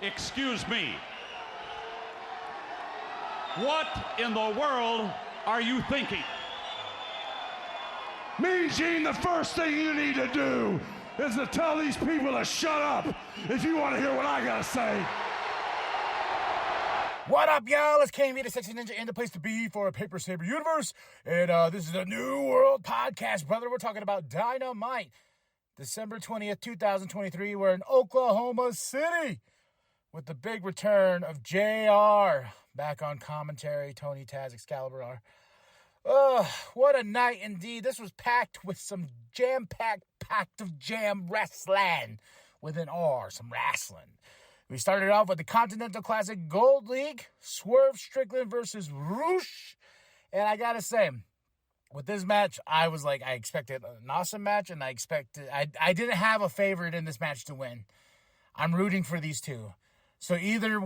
Excuse me. What in the world are you thinking? Mean Gene, the first thing you need to do is to tell these people to shut up if you want to hear what I gotta say. What up, y'all? It's KMV, the Sexy Ninja, and the place to be for a Paper Saber universe. And this is a New World podcast, brother. We're talking about Dynamite. December 20th, 2023. We're in Oklahoma City with the big return of JR. Back on commentary, Tony Taz, Excalibur. What a night indeed. This was packed with some packed of jam wrestling with an R, some wrestling. We started off with the Continental Classic Gold League, Swerve Strickland versus Roosh. And I gotta say, with this match, I expected an awesome match, and I didn't have a favorite in this match to win. I'm rooting for these two. So either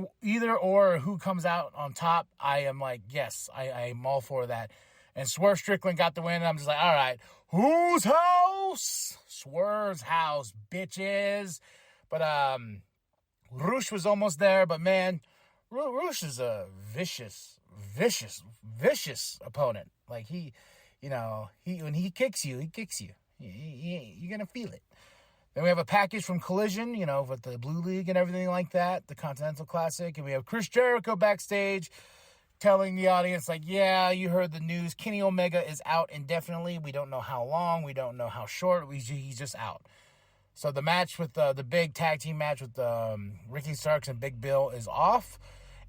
or who comes out on top, I am like, yes, I'm all for that. And Swerve Strickland got the win, and I'm just like, all right, whose house? Swerve's house, bitches. But Roosh was almost there, but man, Roosh is a vicious opponent. Like when he kicks you. You're gonna feel it. Then we have a package from Collision, with the Blue League and everything like that, the Continental Classic, and we have Chris Jericho backstage telling the audience, like, yeah, you heard the news. Kenny Omega is out indefinitely. We don't know how long. We don't know how short. He's just out. So the match with the big tag team match with Ricky Starks and Big Bill is off.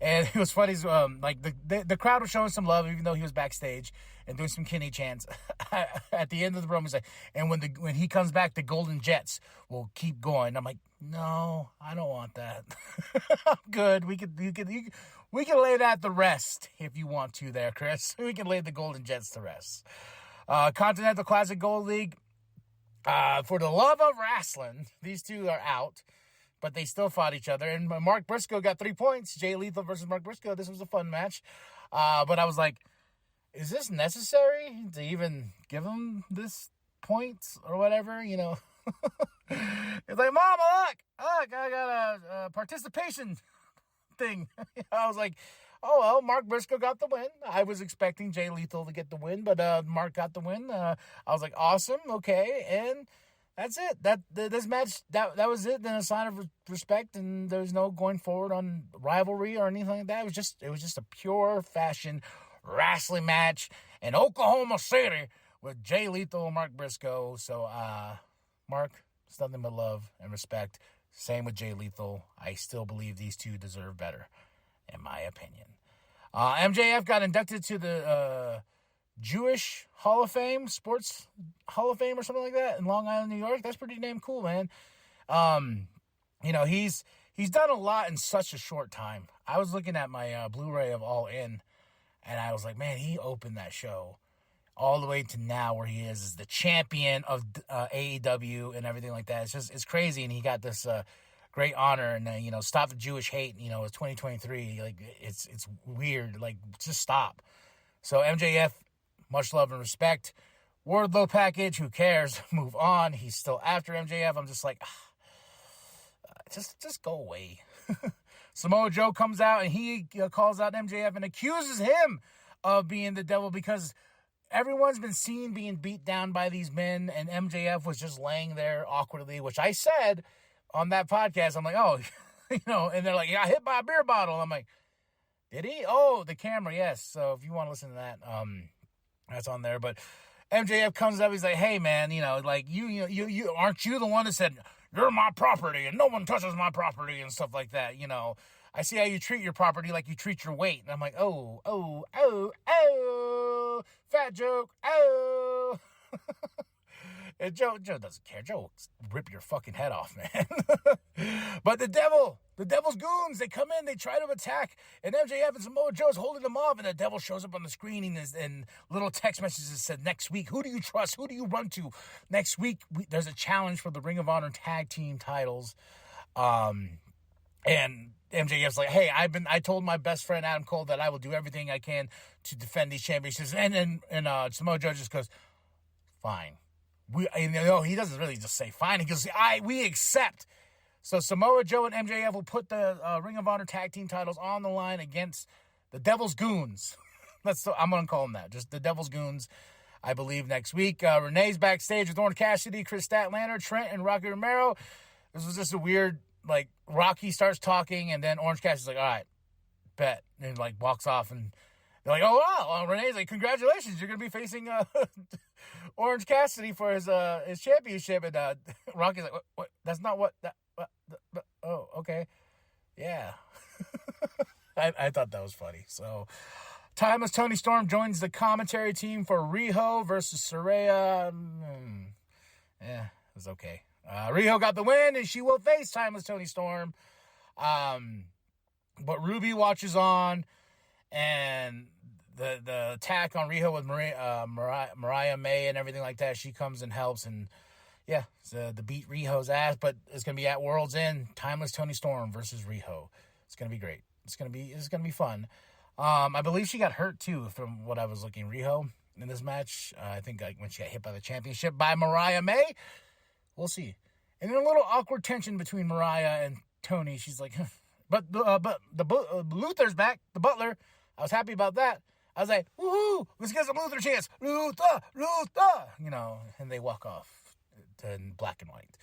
And it was funny, the crowd was showing some love, even though he was backstage and doing some Kenny chants. At the end of the promo, he's like, and when he comes back, the Golden Jets will keep going. I'm like, no, I don't want that. I'm good. We can lay that to rest if you want to there, Chris. We can lay the Golden Jets to rest. Continental Classic Gold League. For the love of wrestling, these two are out. But they still fought each other. And Mark Briscoe got 3 points. Jay Lethal versus Mark Briscoe. This was a fun match. But I was like, is this necessary to even give him this points or whatever? It's like, Mama, look, I got a participation thing. I was like, oh, well, Mark Briscoe got the win. I was expecting Jay Lethal to get the win, but Mark got the win. I was like, awesome, okay, and that's it. This match, that was it. Then a sign of respect, and there's no going forward on rivalry or anything like that. It was just a pure fashion wrestling match in Oklahoma City with Jay Lethal and Mark Briscoe. So, Mark, it's nothing but love and respect. Same with Jay Lethal. I still believe these two deserve better, in my opinion. MJF got inducted to the Jewish Hall of Fame, Sports Hall of Fame or something like that in Long Island, New York. That's pretty damn cool, man. He's done a lot in such a short time. I was looking at my Blu-ray of All In, and I was like, man, he opened that show all the way to now where he is the champion of AEW and everything like that. It's crazy, and he got this great honor, and stop the Jewish hate. It's 2023. Like it's weird. Like just stop. So MJF. Much love and respect. Wardlow package, who cares? Move on. He's still after MJF. I'm just like, just go away. Samoa Joe comes out and he calls out MJF and accuses him of being the devil because everyone's been seen being beat down by these men, and MJF was just laying there awkwardly, which I said on that podcast. I'm like, oh, and they're like, yeah, I hit by a beer bottle. I'm like, did he? Oh, the camera, yes. So if you want to listen to that, that's on there. But MJF comes up, he's like, hey man, you aren't you the one that said you're my property and no one touches my property and stuff like that? I see how you treat your property like you treat your weight. And I'm like, oh, fat joke, oh. And Joe doesn't care. Joe will rip your fucking head off, man. But the devil's goons, they come in, they try to attack, and MJF and Samoa Joe's holding them off, and the devil shows up on the screen, and little text messages said, next week, who do you trust? Who do you run to? Next week, there's a challenge for the Ring of Honor tag team titles. And MJF's like, hey, I told my best friend Adam Cole that I will do everything I can to defend these championships. And Samoa Joe just goes, fine. He doesn't really just say fine. He goes, we accept So Samoa Joe and MJF will put the Ring of Honor tag team titles on the line against the Devil's Goons. I'm going to call them that. Just the Devil's Goons, I believe, next week. Renee's backstage with Orange Cassidy, Chris Statlander, Trent, and Rocky Romero. This was just a weird, like, Rocky starts talking, and then Orange Cassidy's like, all right, bet. And, like, walks off, and they're like, oh, wow. Renee's like, congratulations, you're going to be facing Orange Cassidy for his championship. And Rocky's like, what? That's not what, oh, okay. Yeah. I thought that was funny. So, Timeless Tony Storm joins the commentary team for Riho versus Saraya. Yeah, it was okay. Riho got the win, and she will face Timeless Tony Storm. But Ruby watches on, and the attack on Riho with Mariah May and everything like that, she comes and helps, and yeah, so the beat Riho's ass, but it's going to be at World's End, Timeless Tony Storm versus Riho. It's going to be great. It's going to be fun. I believe she got hurt too, from what I was looking. Riho in this match, I think when she got hit by the championship by Mariah May. We'll see. And then a little awkward tension between Mariah and Tony. She's like, but Luther's back, the Butler. I was happy about that. I was like, woohoo, let's get some Luther chants. Luther, and they walk off in black and white.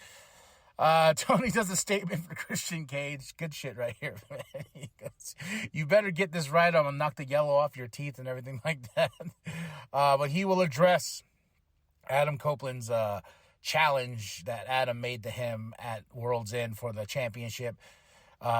Tony does a statement for Christian Cage. Good shit right here, man. He goes, you better get this right. I'm going to knock the yellow off your teeth and everything like that. But he will address Adam Copeland's challenge that Adam made to him at World's End for the championship.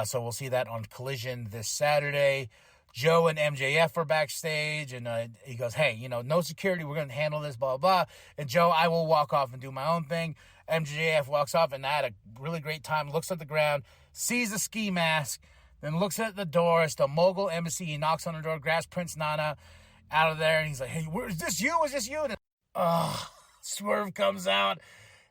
So we'll see that on Collision this Saturday. Joe and MJF are backstage, and he goes, hey, no security. We're going to handle this, blah, blah, blah. And Joe, I will walk off and do my own thing. MJF walks off, and I had a really great time. Looks at the ground, sees the ski mask, then looks at the door. It's the Mogul Embassy. He knocks on the door, grabs Prince Nana out of there, and he's like, hey, is this you? Is this you? And Swerve comes out.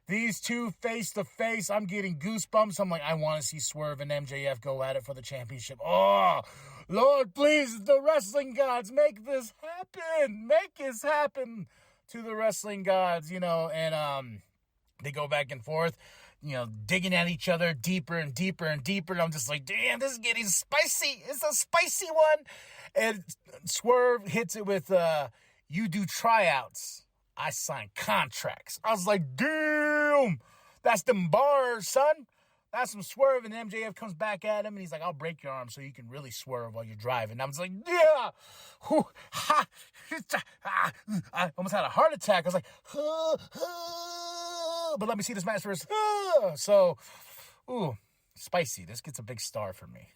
These two face to face. I'm getting goosebumps. I'm like, I want to see Swerve and MJF go at it for the championship. Oh, Lord, please, the wrestling gods, make this happen. Make this happen to the wrestling gods, and they go back and forth, digging at each other deeper and deeper and deeper. And I'm just like, damn, this is getting spicy. It's a spicy one. And Swerve hits it with, you do tryouts, I sign contracts. I was like, damn, that's them bars, son. That's some Swerve. And MJF comes back at him, and he's like, I'll break your arm so you can really swerve while you're driving. And I was like, yeah. I almost had a heart attack. I was like, but let me see this match first. So, spicy. This gets a big star for me.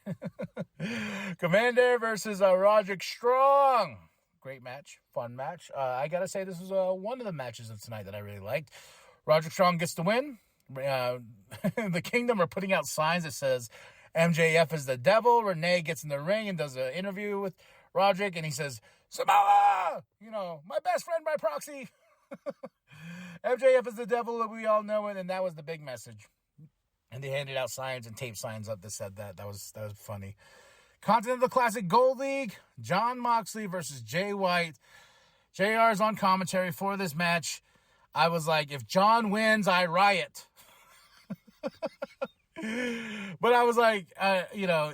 Commander versus Roderick Strong. Great match. Fun match. I got to say, this was one of the matches of tonight that I really liked. Roderick Strong gets the win. The Kingdom are putting out signs that says MJF is the devil. Renee gets in the ring and does an interview with Roderick, and he says, Samoa! My best friend by proxy. MJF is the devil, we all know it, and that was the big message. And they handed out signs and tape signs up that said that. That was funny. Continental Classic Gold League, Jon Moxley versus Jay White. JR is on commentary for this match. I was like, if John wins, I riot. But I was like,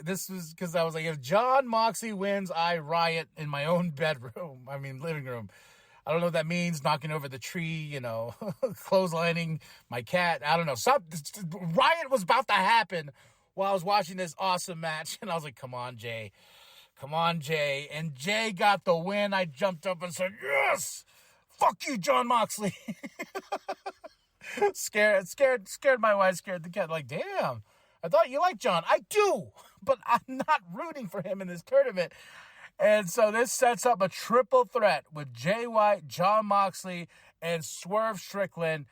this was because I was like, if Jon Moxley wins, I riot in my own living room. I don't know what that means, knocking over the tree, clotheslining my cat. I don't know. Riot was about to happen while I was watching this awesome match. And I was like, come on, Jay. Come on, Jay. And Jay got the win. I jumped up and said, yes! Fuck you, Jon Moxley. Scared my wife, scared the cat. Like, damn, I thought you liked John. I do, but I'm not rooting for him in this tournament. And so this sets up a triple threat with Jay White, Jon Moxley, and Swerve Strickland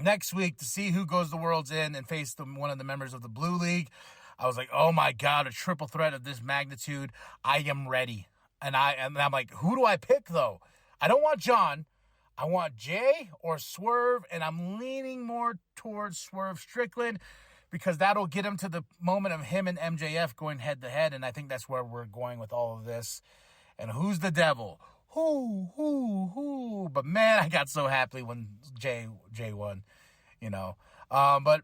next week to see who goes the World's End and face one of the members of the Blue League. I was like, oh my God, a triple threat of this magnitude. I am ready. And I'm like, who do I pick though? I don't want John. I want Jay or Swerve, and I'm leaning more towards Swerve Strickland because that'll get him to the moment of him and MJF going head-to-head, and I think that's where we're going with all of this. And who's the devil? Who? But, man, I got so happy when Jay won, But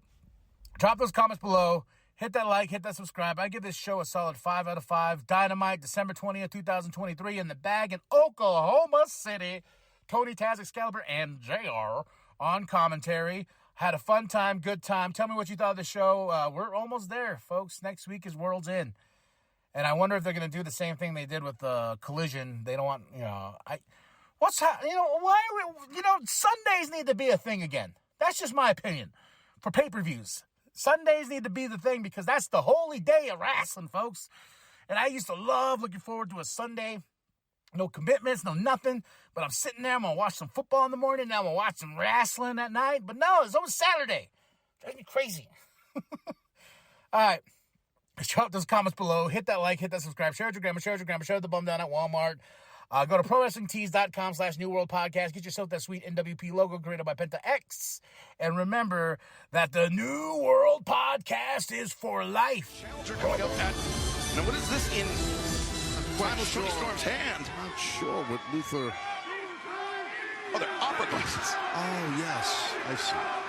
Drop those comments below. Hit that like, hit that subscribe. I give this show a solid 5 out of 5. Dynamite, December 20th, 2023, in the bag in Oklahoma City. Tony, Taz, Excalibur, and JR on commentary. Had a fun time, good time. Tell me what you thought of the show. We're almost there, folks. Next week is World's End. And I wonder if they're going to do the same thing they did with Collision. They don't want, Sundays need to be a thing again. That's just my opinion for pay-per-views. Sundays need to be the thing because that's the holy day of wrestling, folks. And I used to love looking forward to a Sunday. No commitments, no nothing. But I'm sitting there, I'm going to watch some football in the morning. Now I'm going to watch some wrestling at night. But no, it's always Saturday. Drives me crazy. All right. Drop those comments below. Hit that like, hit that subscribe. Share it with your grandma, share it with your grandma, share the bum down at Walmart. Go to ProWrestlingTees.com/New World Podcast. Get yourself that sweet NWP logo created by Penta X. And remember that the New World Podcast is for life. Challenger coming up at... Now, what is this in Final Tony Storm's hand? I'm not sure what Luther... Oh, they're opera glasses. Oh, yes. I see.